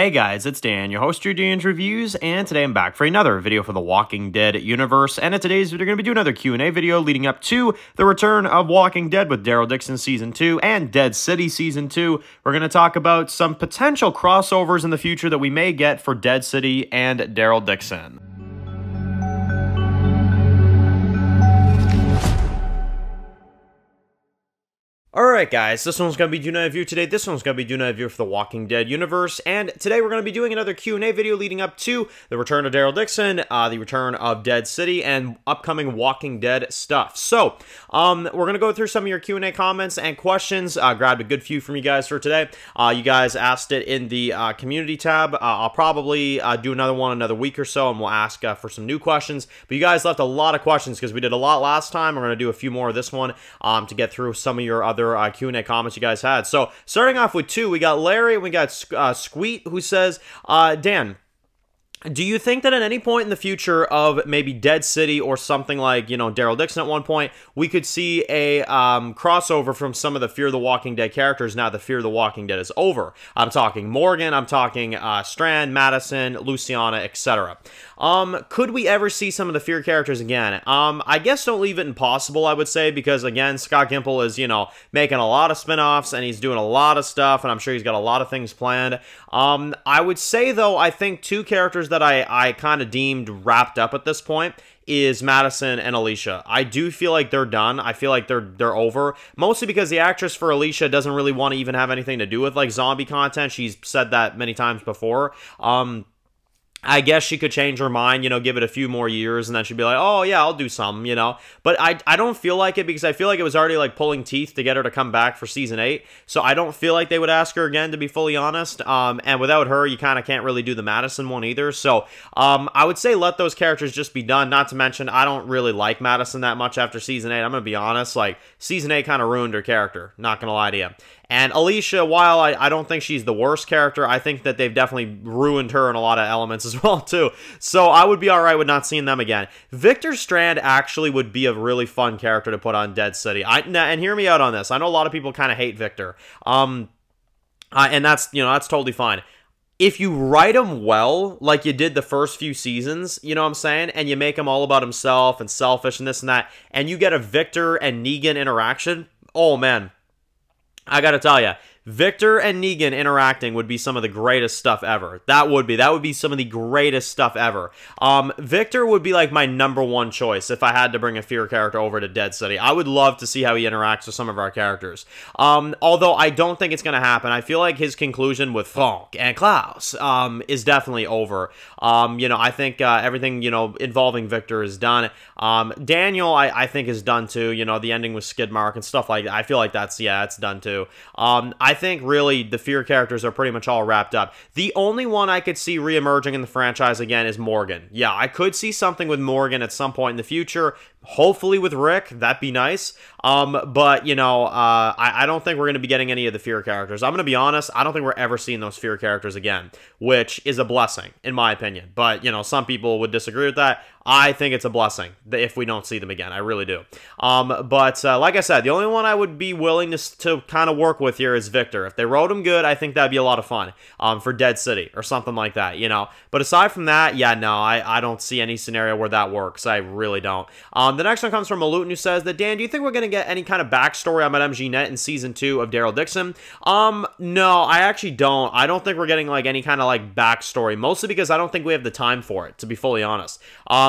Hey guys, it's Dan, your host of Dan's Reviews, and today I'm back for another video for the Walking Dead universe, and in today's video, we're going to be doing another Q&A video leading up to the return of Walking Dead with Daryl Dixon Season 2 and Dead City Season 2. We're going to talk about some potential crossovers in the future that we may get for Dead City and Daryl Dixon. Alright guys, this one's going to be doing a review today, this one's going to be doing a review for the Walking Dead universe, and today we're going to be doing another Q&A video leading up to the return of Daryl Dixon, the return of Dead City, and upcoming Walking Dead stuff. So, we're going to go through some of your Q&A comments and questions, grabbed a good few from you guys for today. You guys asked it in the community tab. I'll probably do another one another week or so, and we'll ask for some new questions, but you guys left a lot of questions because we did a lot last time. We're going to do a few more of this one to get through some of your other Q&A comments you guys had. So, starting off with two, we got Larry and we got Squeet, who says, Dan, do you think that at any point in the future of maybe Dead City or something like, you know, Daryl Dixon at one point, we could see a crossover from some of the Fear the Walking Dead characters now that Fear the Walking Dead is over? I'm talking Morgan, I'm talking Strand, Madison, Luciana, etc. Could we ever see some of the Fear characters again? I guess don't leave it impossible, I would say, because, again, Scott Gimple is, you know, making a lot of spin-offs, and he's doing a lot of stuff, and I'm sure he's got a lot of things planned. I would say, though, I think two characters that I kind of deemed wrapped up at this point is Madison and Alicia. I do feel like they're done. I feel like they're over. Mostly because the actress for Alicia doesn't really want to even have anything to do with, like, zombie content. She's said that many times before. I guess she could change her mind, you know, give it a few more years, and then she'd be like, oh, yeah, I'll do something, you know. But I don't feel like it, because I feel like it was already, like, pulling teeth to get her to come back for Season 8. So I don't feel like they would ask her again, to be fully honest. And without her, you kind of can't really do the Madison one either. So I would say let those characters just be done. Not to mention, I don't really like Madison that much after Season 8. I'm going to be honest. Like, Season 8 kind of ruined her character. Not going to lie to you. And Alicia, while I don't think she's the worst character, I think that they've definitely ruined her in a lot of elements as well, too. So I would be alright with not seeing them again. Victor Strand actually would be a really fun character to put on Dead City. And hear me out on this. I know a lot of people kind of hate Victor. And that's, you know, that's totally fine. If you write him well, like you did the first few seasons, you know what I'm saying? And you make him all about himself and selfish and this and that, and you get a Victor and Negan interaction, oh man. I gotta tell you, Victor and Negan interacting would be some of the greatest stuff ever. That would be some of the greatest stuff ever. Victor would be like my #1 choice if I had to bring a Fear character over to Dead City. I would love to see how he interacts with some of our characters. Although I don't think it's gonna happen. I feel like his conclusion with Frank and Klaus is definitely over. You know, I think everything, you know, involving Victor is done. Daniel, I think is done too. You know, the ending with Skidmark and stuff like that. I feel like that's, yeah, it's done too. I think really the Fear characters are pretty much all wrapped up. The only one I could see reemerging in the franchise again is Morgan. Yeah, I could see something with Morgan at some point in the future. Hopefully with Rick, that'd be nice. But, you know, I don't think we're going to be getting any of the Fear characters. I'm going to be honest, I don't think we're ever seeing those Fear characters again, which is a blessing, in my opinion. But, you know, some people would disagree with that. I think it's a blessing if we don't see them again. I really do. But like I said, the only one I would be willing to kind of work with here is Victor. If they wrote him good, I think that'd be a lot of fun for Dead City or something like that, you know. But aside from that, yeah, no, I don't see any scenario where that works. I really don't. The next one comes from Malutin, who says that, Dan, do you think we're going to get any kind of backstory on MGNet in Season 2 of Daryl Dixon? No, I actually don't. I don't think we're getting, like, any kind of, like, backstory, mostly because I don't think we have the time for it, to be fully honest.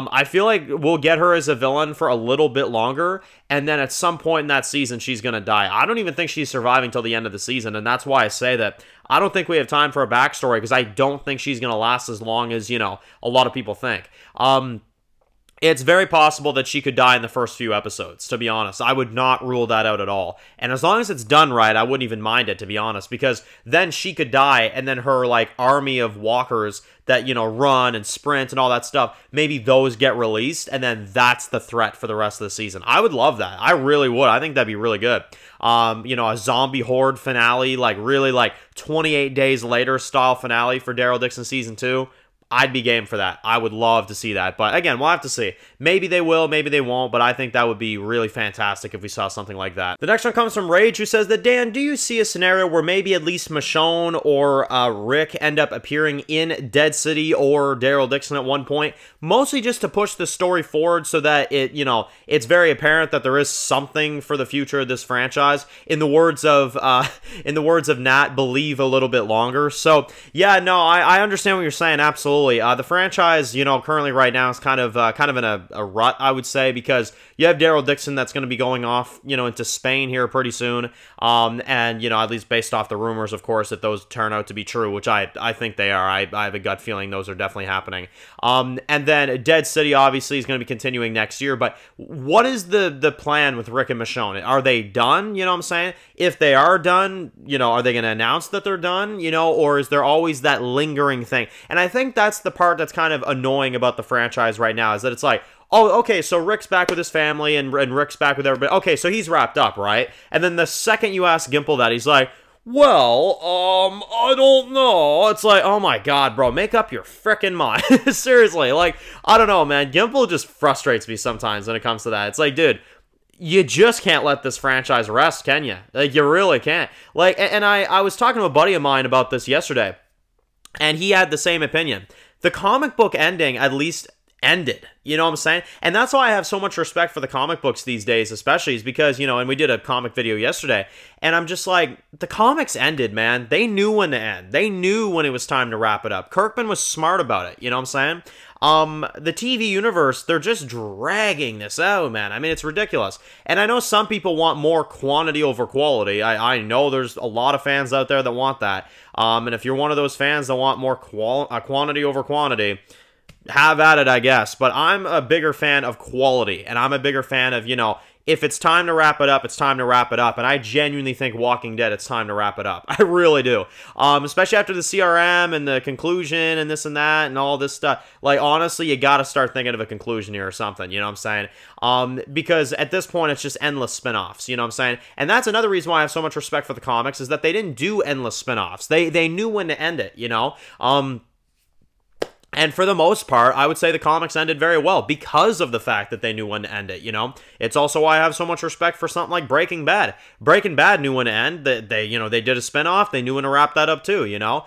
I feel like we'll get her as a villain for a little bit longer, and then at some point in that season, she's going to die. I don't even think she's surviving till the end of the season, and that's why I say that I don't think we have time for a backstory, because I don't think she's going to last as long as, you know, a lot of people think. It's very possible that she could die in the first few episodes, to be honest. I would not rule that out at all. And as long as it's done right, I wouldn't even mind it, to be honest, because then she could die, and then her, like, army of walkers that, you know, run and sprint and all that stuff, maybe those get released, and then that's the threat for the rest of the season. I would love that. I really would. I think that'd be really good. You know, a zombie horde finale, like, really, like, 28 days later style finale for Daryl Dixon Season 2. I'd be game for that. I would love to see that. But again, we'll have to see. Maybe they will, maybe they won't, but I think that would be really fantastic if we saw something like that. The next one comes from Rage, who says that, Dan, do you see a scenario where maybe at least Michonne or Rick end up appearing in Dead City or Daryl Dixon at one point? Mostly just to push the story forward so that it, you know, it's very apparent that there is something for the future of this franchise. In the words of Nat, believe a little bit longer. So yeah, no, I understand what you're saying. Absolutely. The franchise, you know, currently right now is kind of in a rut, I would say, because you have Daryl Dixon that's going to be going off, you know, into Spain here pretty soon. And, you know, at least based off the rumors, of course, that those turn out to be true, which I think they are. I have a gut feeling those are definitely happening. And then Dead City, obviously, is going to be continuing next year. But what is the plan with Rick and Michonne? Are they done? You know what I'm saying? If they are done, you know, are they going to announce that they're done? You know, or is there always that lingering thing? And I think that's the part that's kind of annoying about the franchise right now, is that it's like, oh, okay, so Rick's back with his family, and Rick's back with everybody. Okay, so he's wrapped up, right? And then the second you ask Gimple that, he's like, well, I don't know. It's like, oh my god, bro, make up your frickin' mind. Seriously, like, I don't know, man. Gimple just frustrates me sometimes when it comes to that. It's like, dude, you just can't let this franchise rest, can you? Like, you really can't. Like, and I was talking to a buddy of mine about this yesterday, and he had the same opinion. The comic book ending at least ended. You know what I'm saying? And that's why I have so much respect for the comic books these days, especially, is because, you know, and we did a comic video yesterday, and I'm just like, the comics ended, man. They knew when to end. They knew when it was time to wrap it up. Kirkman was smart about it, you know what I'm saying? The TV universe, they're just dragging this out, man. I mean, it's ridiculous. And I know some people want more quantity over quality. I know there's a lot of fans out there that want that. And if you're one of those fans that want more quantity over quantity, have at it, I guess. But I'm a bigger fan of quality, and I'm a bigger fan of, you know, if it's time to wrap it up, it's time to wrap it up. And I genuinely think Walking Dead, it's time to wrap it up. I really do. Especially after the CRM and the conclusion and this and that and all this stuff. Like, honestly, you got to start thinking of a conclusion here or something, you know what I'm saying? Because at this point, it's just endless spin-offs, you know what I'm saying? And that's another reason why I have so much respect for the comics, is that they didn't do endless spin-offs. They knew when to end it, you know? And for the most part, I would say the comics ended very well because of the fact that they knew when to end it, you know? It's also why I have so much respect for something like Breaking Bad. Breaking Bad knew when to end. They you know, they did a spinoff. They knew when to wrap that up too, you know?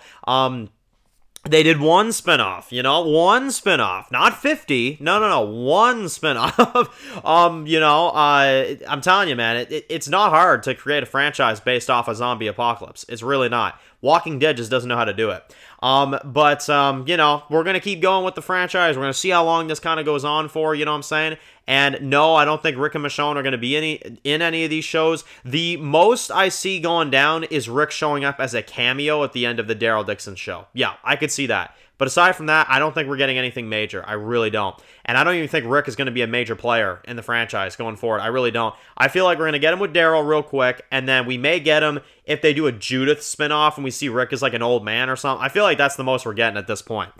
They did one spinoff, you know? One spinoff. Not 50. No. One spinoff. You know, I'm telling you, man, it's not hard to create a franchise based off a zombie apocalypse. It's really not. Walking Dead just doesn't know how to do it. You know, we're going to keep going with the franchise. We're going to see how long this kind of goes on for, you know what I'm saying? And no, I don't think Rick and Michonne are going to be in any of these shows. The most I see going down is Rick showing up as a cameo at the end of the Daryl Dixon show. Yeah, I could see that. But aside from that, I don't think we're getting anything major. I really don't. And I don't even think Rick is going to be a major player in the franchise going forward. I really don't. I feel like we're going to get him with Daryl real quick, and then we may get him if they do a Judith spinoff and we see Rick as like an old man or something. I feel like that's the most we're getting at this point.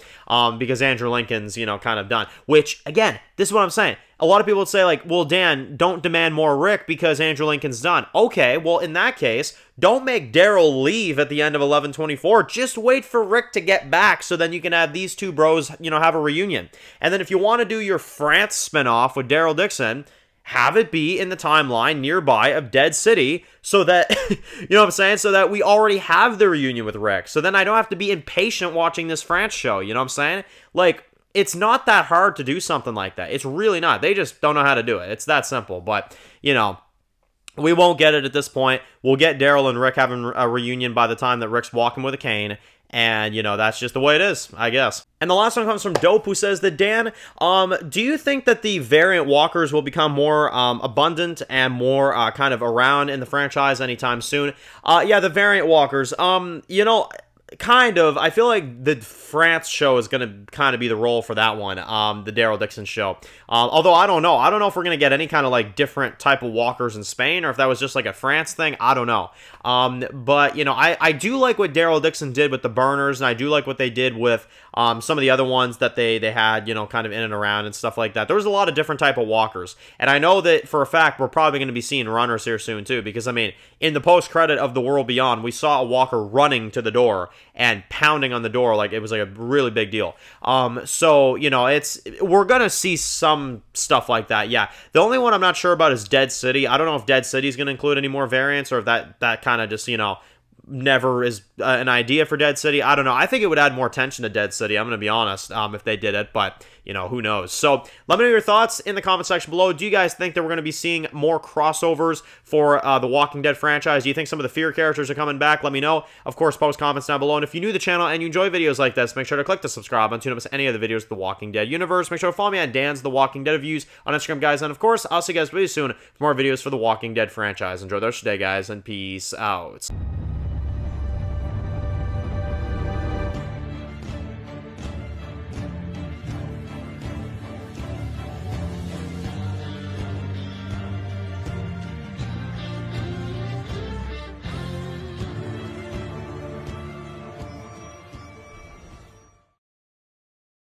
Because Andrew Lincoln's, you know, kind of done. Which, again, this is what I'm saying. A lot of people would say, like, well, Dan, don't demand more Rick because Andrew Lincoln's done. Okay, well, in that case, don't make Daryl leave at the end of 11/24. Just wait for Rick to get back so then you can have these two bros, you know, have a reunion. And then if you want to do your France spinoff with Daryl Dixon, have it be in the timeline nearby of Dead City so that, you know what I'm saying, so that we already have the reunion with Rick. So then I don't have to be impatient watching this France show, you know what I'm saying? Like, it's not that hard to do something like that. It's really not. They just don't know how to do it. It's that simple. But, you know, we won't get it at this point. We'll get Daryl and Rick having a reunion by the time that Rick's walking with a cane. And, you know, that's just the way it is, I guess. And the last one comes from Dope, who says that, Dan, do you think that the variant walkers will become more abundant and more kind of around in the franchise anytime soon? Yeah, the variant walkers. You know, kind of. I feel like the France show is going to kind of be the role for that one, the Daryl Dixon show. Although, I don't know. I don't know if we're going to get any kind of, like, different type of walkers in Spain, or if that was just, like, a France thing. I don't know. But, you know, I do like what Daryl Dixon did with the burners, and I do like what they did with some of the other ones that they had, you know, kind of in and around and stuff like that. There was a lot of different type of walkers. And I know that, for a fact, we're probably going to be seeing runners here soon, too, because, I mean, in the post-credit of The World Beyond, we saw a walker running to the door. and pounding on the door like it was like a really big deal. So, you know, we're gonna see some stuff like that. Yeah, the only one I'm not sure about is Dead City. I don't know if Dead City is gonna include any more variants, or if that kind of just, you know, never is an idea for Dead City. I don't know. I think it would add more tension to Dead City, I'm going to be honest, if they did it, but, you know, who knows. So, let me know your thoughts in the comment section below. Do you guys think that we're going to be seeing more crossovers for the Walking Dead franchise? Do you think some of the Fear characters are coming back? Let me know. Of course, post comments down below, and if you're new to the channel and you enjoy videos like this, make sure to click the subscribe button to not miss any of the videos of the Walking Dead universe. Make sure to follow me on Dan's The Walking Dead Reviews on Instagram, guys, and of course, I'll see you guys really soon for more videos for the Walking Dead franchise. Enjoy the rest of your day, guys, and peace out.